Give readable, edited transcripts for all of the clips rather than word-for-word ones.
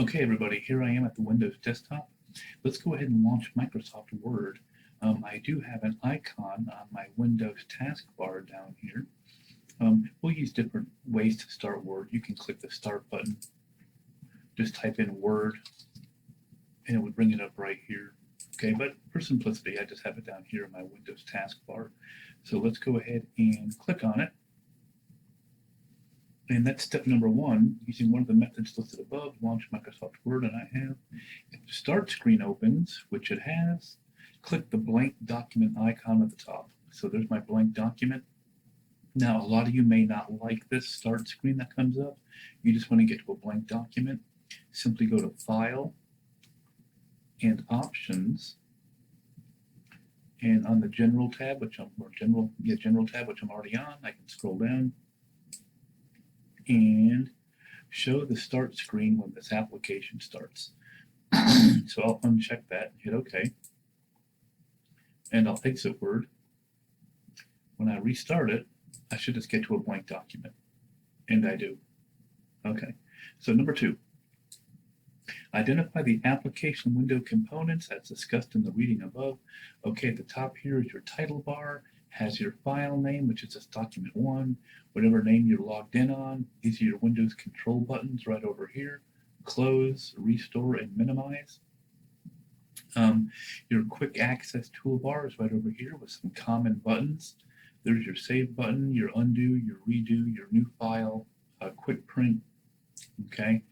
Okay, everybody, here I am at the Windows desktop. Let's go ahead and launch Microsoft Word. I do have an icon on my Windows taskbar down here. We'll use different ways to start Word. You can click the Start button, just type in Word, and it would bring it up right here. Okay, but for simplicity, I just have it down here in my Windows taskbar. So let's go ahead and click on it. And that's step number one, using one of the methods listed above, launch Microsoft Word, and I have. If the Start screen opens, which it has, click the blank document icon at the top. So there's my blank document. Now, a lot of you may not like this Start screen that comes up. You just want to get to a blank document. Simply go to File and Options, and on the General tab, which I'm already on, I can scroll down and show the start screen when this application starts. So I'll uncheck that and hit OK. And I'll exit Word. When I restart it, I should just get to a blank document. And I do. Okay. So number two, identify the application window components as discussed in the reading above. Okay, at the top here is your title bar, has your file name, which is just document 1, whatever name you're logged in on. These are your Windows control buttons right over here: close, restore, and minimize. Your quick access toolbar is right over here with some common buttons. There's your save button, your undo, your redo, your new file, quick print, okay,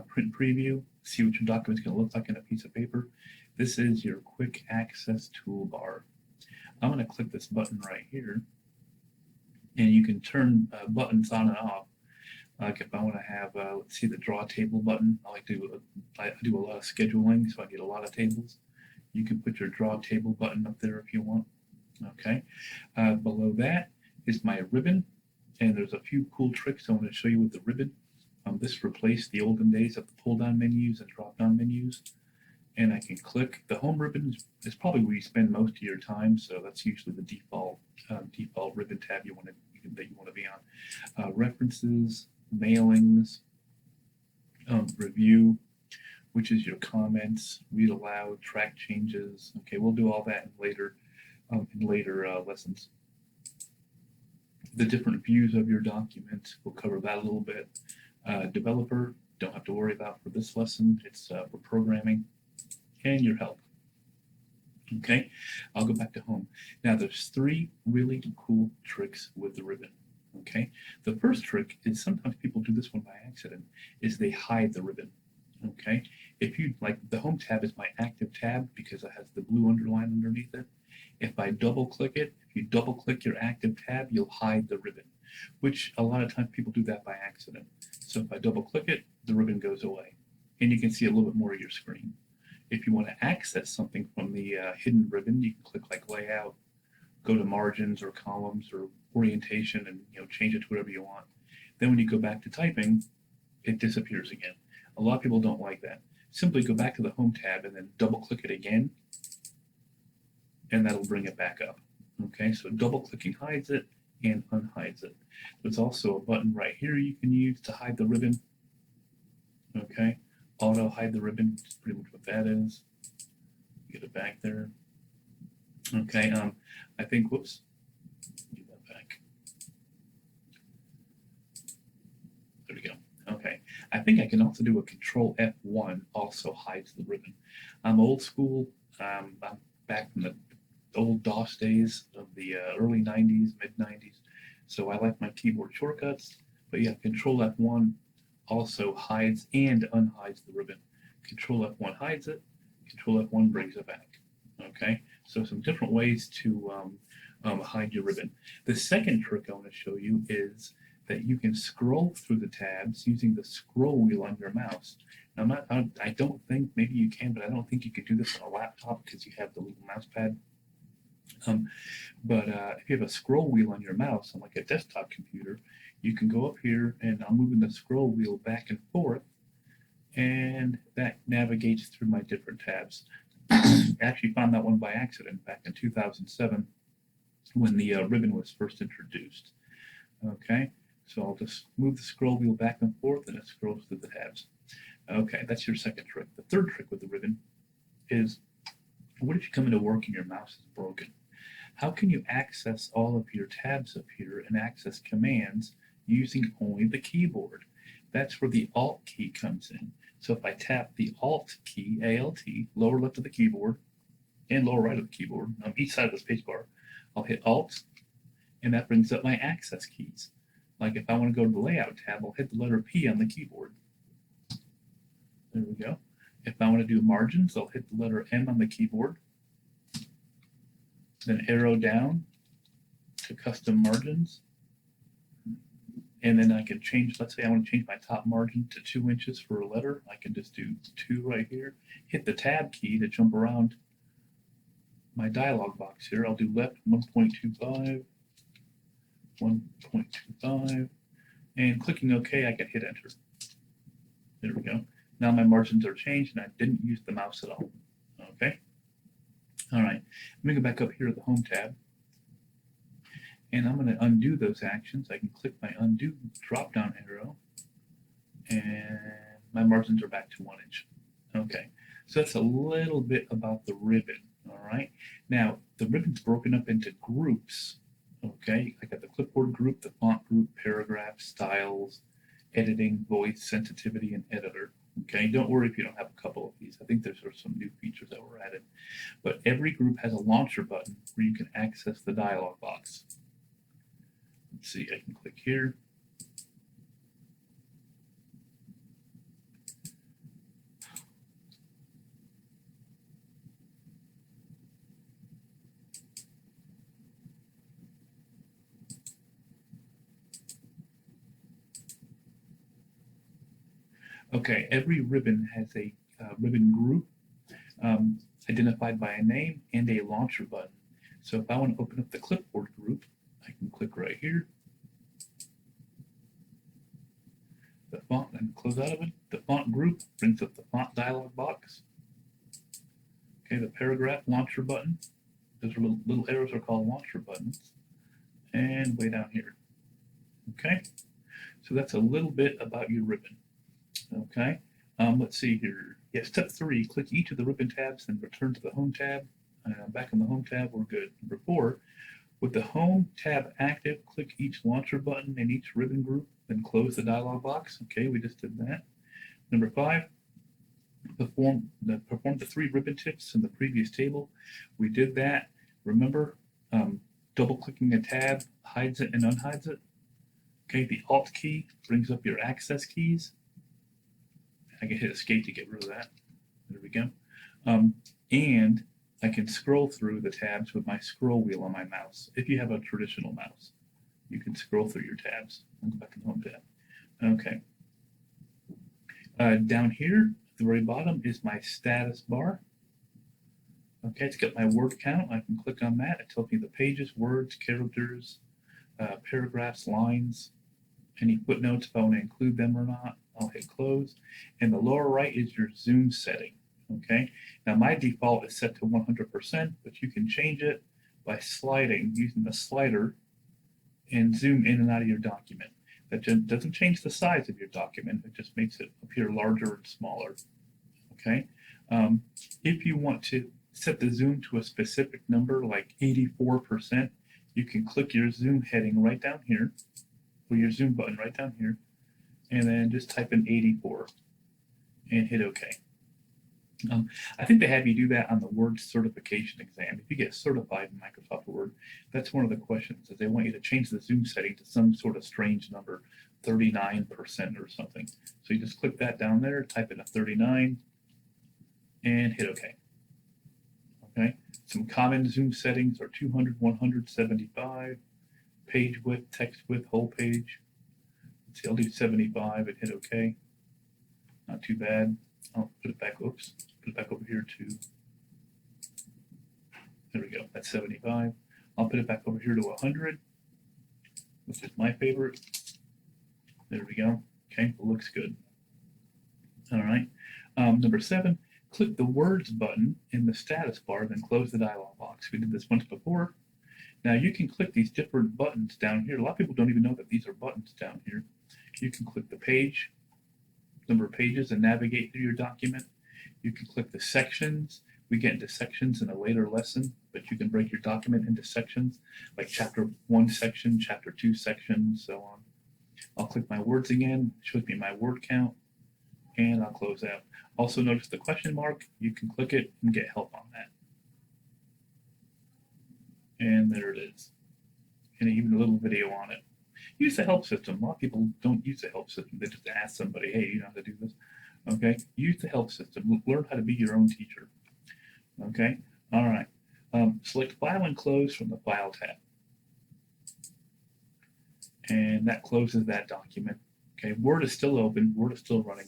print preview, see what your document's going to look like in a piece of paper. This is your quick access toolbar. I'm going to click this button right here, and you can turn buttons on and off. Like if I want to have, let's see, the draw table button. I do a lot of scheduling, so I get a lot of tables. You can put your draw table button up there if you want. Okay. Below that is my ribbon, and there's a few cool tricks I want to show you with the ribbon. This replaced the olden days of the pull-down menus and drop-down menus. And I can click. The home ribbon is probably where you spend most of your time, so that's usually the default ribbon tab that you want to be on. References, mailings, review, which is your comments, read aloud, track changes. Okay, we'll do all that in later lessons. The different views of your document, we'll cover that a little bit. Developer, don't have to worry about for this lesson. It's for programming. And your help. Okay, I'll go back to home. Now there's 3 really cool tricks with the ribbon. Okay, the first trick is, sometimes people do this one by accident, is they hide the ribbon. Okay, if you like, the home tab is my active tab because it has the blue underline underneath it. If I double click it, if you double click your active tab, you'll hide the ribbon, which a lot of times people do that by accident. So if I double click it, the ribbon goes away, and you can see a little bit more of your screen. If you want to access something from the hidden ribbon, you can click like Layout, go to Margins or Columns or Orientation, and change it to whatever you want. Then when you go back to typing, it disappears again. A lot of people don't like that. Simply go back to the Home tab and then double click it again, and that'll bring it back up. Okay, so double clicking hides it and unhides it. There's also a button right here you can use to hide the ribbon. Okay. Auto hide the ribbon is pretty much what that is. Get it back there. Okay, I think, whoops, get that back. There we go. Okay, I think I can also do a Control F1, also hides the ribbon. I'm old school. I'm back from the old DOS days of the early 90s, mid 90s. So I like my keyboard shortcuts. But yeah, Control F1 also hides and unhides the ribbon. Control F1 hides it, Control F1 brings it back. Okay, so some different ways to hide your ribbon. The second trick I want to show you is that you can scroll through the tabs using the scroll wheel on your mouse. Now, I don't think, maybe you can, but I don't think you could do this on a laptop because you have the little mouse pad. But if you have a scroll wheel on your mouse on like a desktop computer, you can go up here, and I'm moving the scroll wheel back and forth, and that navigates through my different tabs. I actually found that one by accident back in 2007 when the ribbon was first introduced. Okay, so I'll just move the scroll wheel back and forth, and it scrolls through the tabs. Okay, that's your second trick. The third trick with the ribbon is, what if you come into work and your mouse is broken? How can you access all of your tabs up here and access commands using only the keyboard? That's where the Alt key comes in. So if I tap the Alt key, ALT, lower left of the keyboard and lower right of the keyboard, on each side of the spacebar, I'll hit Alt, and that brings up my access keys. Like if I want to go to the Layout tab, I'll hit the letter P on the keyboard. There we go. If I want to do margins, I'll hit the letter M on the keyboard, then arrow down to custom margins, and then I can change, let's say I want to change my top margin to 2 inches for a letter. I can just do 2 right here, hit the tab key to jump around my dialog box here. I'll do left 1.25, 1.25, and clicking OK, I can hit enter. There we go. Now my margins are changed and I didn't use the mouse at all. Okay. All right. Let me go back up here to the Home tab. And I'm going to undo those actions. I can click my undo drop-down arrow, and my margins are back to 1 inch. Okay, so that's a little bit about the ribbon. All right, now the ribbon's broken up into groups. Okay, I got the clipboard group, the font group, paragraph, styles, editing, voice, sensitivity, and editor. Okay, don't worry if you don't have a couple of these. I think there's some new features that were added. But every group has a launcher button where you can access the dialog box. Let's see, I can click here. Okay, every ribbon has a ribbon group identified by a name and a launcher button. So if I want to open up the clipboard group, I can click right here. The font, and close out of it. The font group brings up the font dialog box. Okay, the paragraph launcher button. Those are little arrows are called launcher buttons. And way down here. Okay, so that's a little bit about your ribbon. Okay, let's see here. Yeah, step 3, click each of the ribbon tabs and return to the Home tab. Back in the Home tab, we're good. Number 4, with the Home tab active, click each launcher button in each ribbon group, then close the dialog box. Okay, we just did that. Number 5, perform the 3 ribbon tips in the previous table. We did that. Remember, double-clicking a tab hides it and unhides it. Okay, the Alt key brings up your access keys. I can hit Escape to get rid of that. There we go. And I can scroll through the tabs with my scroll wheel on my mouse. If you have a traditional mouse, you can scroll through your tabs. I'll go back to the Home tab. Okay. Down here at the very bottom is my status bar. Okay, it's got my word count. I can click on that. It tells me the pages, words, characters, paragraphs, lines, any footnotes if I want to include them or not. I'll hit close. And the lower right is your zoom setting. Okay, now my default is set to 100%, but you can change it by sliding, using the slider, and zoom in and out of your document. That doesn't change the size of your document, it just makes it appear larger and smaller. Okay, if you want to set the zoom to a specific number, like 84%, you can click your zoom heading right down here, or your zoom button right down here, and then just type in 84 and hit OK. I think they have you do that on the Word certification exam. If you get certified in Microsoft Word, that's one of the questions, is they want you to change the zoom setting to some sort of strange number, 39% or something. So you just click that down there, type in a 39, and hit OK. Okay. Some common zoom settings are 200, 100, 75, page width, text width, whole page. Let's see, I'll do 75 and hit OK. Not too bad. I'll put it back, oops, put it back over here to, there we go, that's 75. I'll put it back over here to 100, which is my favorite. There we go. Okay, it looks good. All right. Number 7, click the Words button in the status bar, then close the dialog box. We did this once before. Now you can click these different buttons down here. A lot of people don't even know that these are buttons down here. You can click the page, number of pages and navigate through your document. You can click the sections. We get into sections in a later lesson, but you can break your document into sections, like chapter 1 section, chapter 2 section, so on. I'll click my words again, it shows me my word count, and I'll close out. Also notice the question mark, you can click it and get help on that. And there it is. And even a little video on it. Use the help system. A lot of people don't use the help system. They just ask somebody, hey, you know how to do this? Okay, use the help system. Learn how to be your own teacher. Okay, all right. Select File and Close from the File tab. And that closes that document. Okay, Word is still open. Word is still running.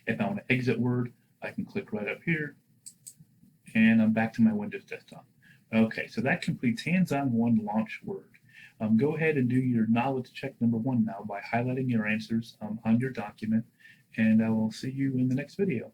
If I want to exit Word, I can click right up here. And I'm back to my Windows desktop. Okay, so that completes Hands-on 1 Launch Word. Go ahead and do your knowledge check number 1 now by highlighting your answers on your document. And I will see you in the next video.